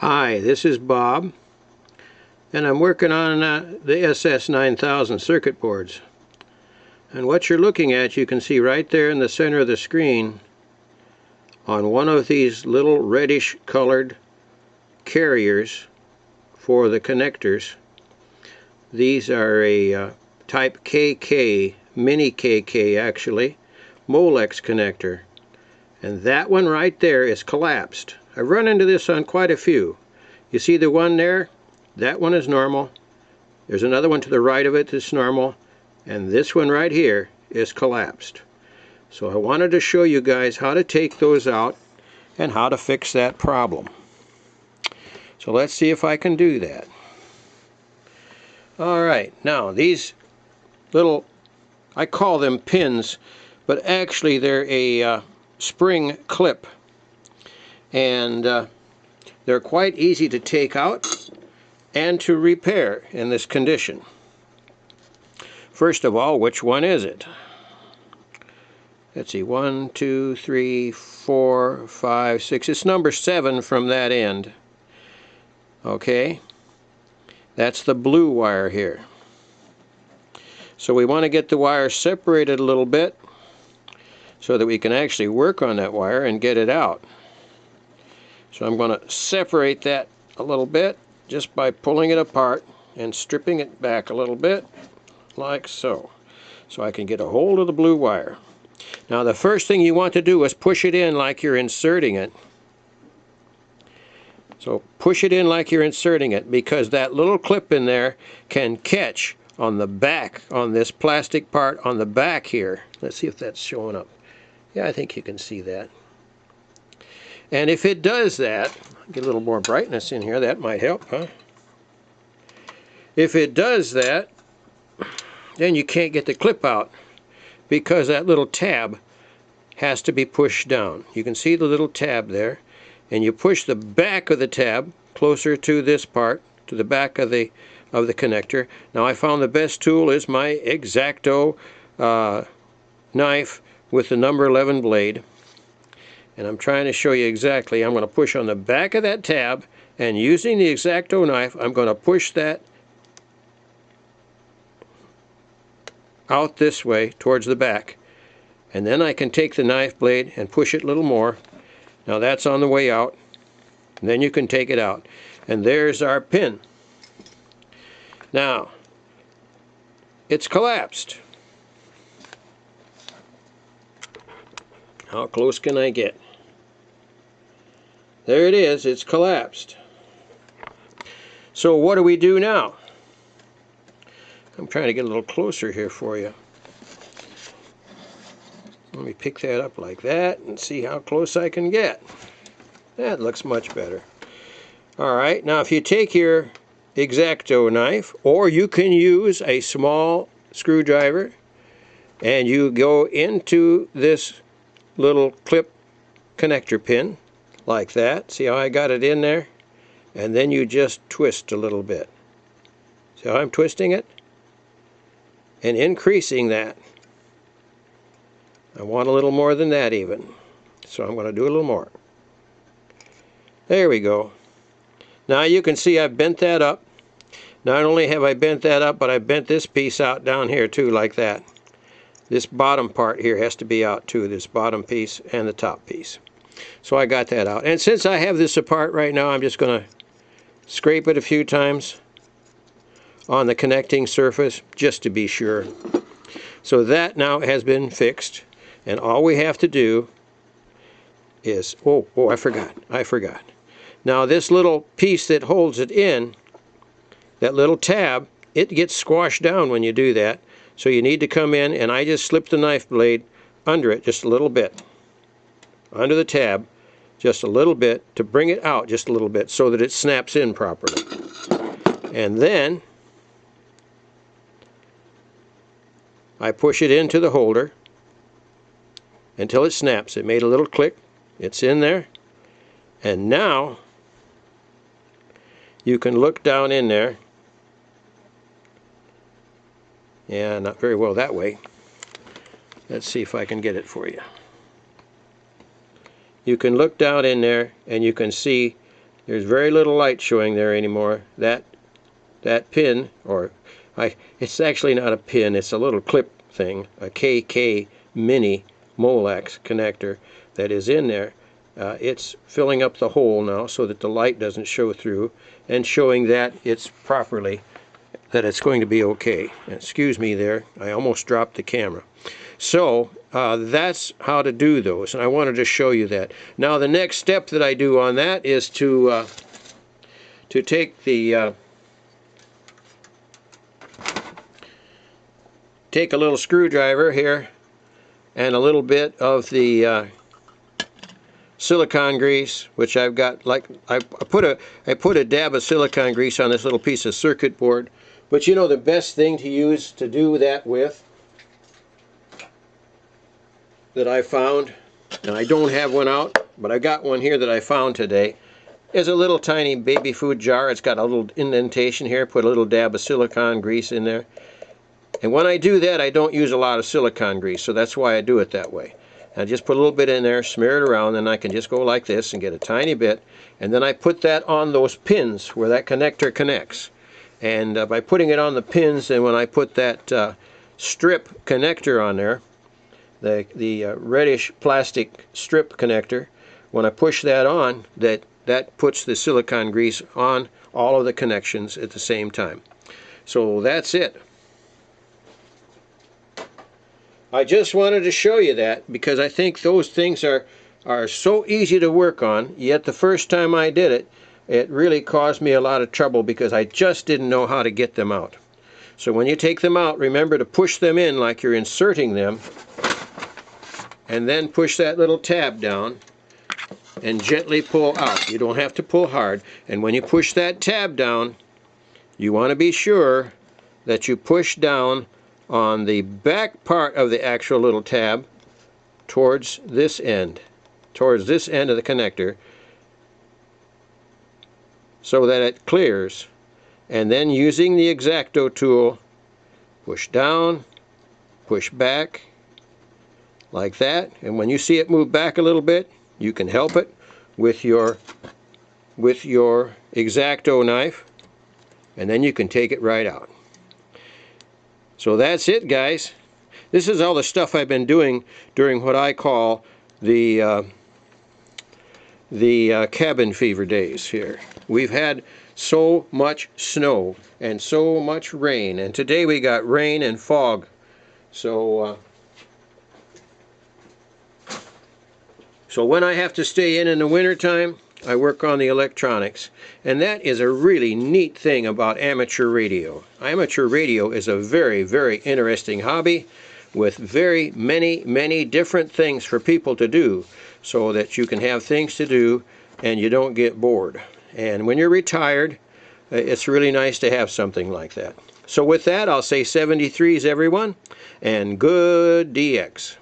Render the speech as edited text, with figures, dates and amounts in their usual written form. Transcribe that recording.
Hi, this is Bob, and I'm working on the SS9000 circuit boards. And what you're looking at, you can see right there in the center of the screen on one of these little reddish colored carriers for the connectors. These are a type KK, mini KK actually, Molex connector. And that one right there is collapsed. I've run into this on quite a few. You see the one there? That one is normal. There's another one to the right of it that's normal. And this one right here is collapsed. So I wanted to show you guys how to take those out and how to fix that problem. So let's see if I can do that. Alright, now these little, I call them pins, but actually they're a spring clip. And they're quite easy to take out and to repair in this condition. First of all, which one is it? Let's see, 1, 2, 3, 4, 5, 6. It's number 7 from that end. Okay, that's the blue wire here. So we want to get the wire separated a little bit so that we can actually work on that wire and get it out. So I'm going to separate that a little bit just by pulling it apart and stripping it back a little bit, like so. So I can get a hold of the blue wire. Now the first thing you want to do is push it in like you're inserting it. So push it in like you're inserting it, because that little clip in there can catch on the back, on this plastic part on the back here. Let's see if that's showing up. Yeah, I think you can see that. And if it does that, get a little more brightness in here, that might help, huh? If it does that, then you can't get the clip out because that little tab has to be pushed down. You can see the little tab there, and you push the back of the tab closer to this part, to the back of the connector. Now I found the best tool is my X-Acto knife with the number 11 blade. And I'm trying to show you exactly. I'm going to push on the back of that tab, and using the X-Acto knife, I'm going to push that out this way towards the back. And then I can take the knife blade and push it a little more. Now that's on the way out. And then you can take it out. And there's our pin. Now, it's collapsed. How close can I get? There it is, it's collapsed. So what do we do now? I'm trying to get a little closer here for you. Let me pick that up like that and see how close I can get. That looks much better. Alright, now if you take your X-Acto knife, or you can use a small screwdriver, and you go into this little clip connector pin like that. See how I got it in there? And then you just twist a little bit. See how I'm twisting it? And increasing that. I want a little more than that even. So I'm going to do a little more. There we go. Now you can see I've bent that up. Not only have I bent that up, but I bent this piece out down here too, like that. This bottom part here has to be out too, this bottom piece and the top piece. So I got that out. And since I have this apart right now, I'm just going to scrape it a few times on the connecting surface just to be sure. So that now has been fixed. And all we have to do is, I forgot. Now this little piece that holds it in, that little tab, it gets squashed down when you do that. So you need to come in, and I just slip the knife blade under it just a little bit. Under the tab, just a little bit, to bring it out just a little bit so that it snaps in properly. And then I push it into the holder until it snaps. It made a little click. It's in there. And now you can look down in there. Yeah, not very well that way. Let's see if I can get it for you. You can look down in there and you can see There's very little light showing there anymore. That pin, it's actually not a pin, it's a little clip thing, a KK mini Molex connector that is in there. It's filling up the hole now so that the light doesn't show through, and showing that it's properly, that it's going to be okay. Excuse me there, I almost dropped the camera. So that's how to do those, and I wanted to show you that. Now the next step that I do on that is to take the take a little screwdriver here and a little bit of the silicone grease, which I've got, like I put a dab of silicone grease on this little piece of circuit board. But you know the best thing to use to do that with, that I found, and I don't have one out, but I got one here that I found today, is a little tiny baby food jar. It's got a little indentation here. Put a little dab of silicone grease in there. And when I do that, I don't use a lot of silicone grease, so that's why I do it that way. I just put a little bit in there, smear it around, and I can just go like this and get a tiny bit, and then I put that on those pins where that connector connects. And by putting it on the pins, and when I put that strip connector on there, the reddish plastic strip connector, when I push that on, that puts the silicone grease on all of the connections at the same time. So that's it. I just wanted to show you that because I think those things are so easy to work on, yet the first time I did it, it really caused me a lot of trouble because I just didn't know how to get them out. So when you take them out, remember to push them in like you're inserting them, and then push that little tab down and gently pull out. You don't have to pull hard. And when you push that tab down, you want to be sure that you push down on the back part of the actual little tab towards this end of the connector, so that it clears. And then using the X-Acto tool, push down, push back, like that. And when you see it move back a little bit, you can help it with your X-Acto knife, and then you can take it right out. So that's it, guys. This is all the stuff I've been doing during what I call the cabin fever days here. We've had so much snow and so much rain, and today we got rain and fog. So when I have to stay in the wintertime, I work on the electronics, and that is a really neat thing about amateur radio. Amateur radio is a very, very interesting hobby with very many different things for people to do, so that you can have things to do and you don't get bored. And when you're retired, it's really nice to have something like that. So with that, I'll say 73s everyone, and good DX.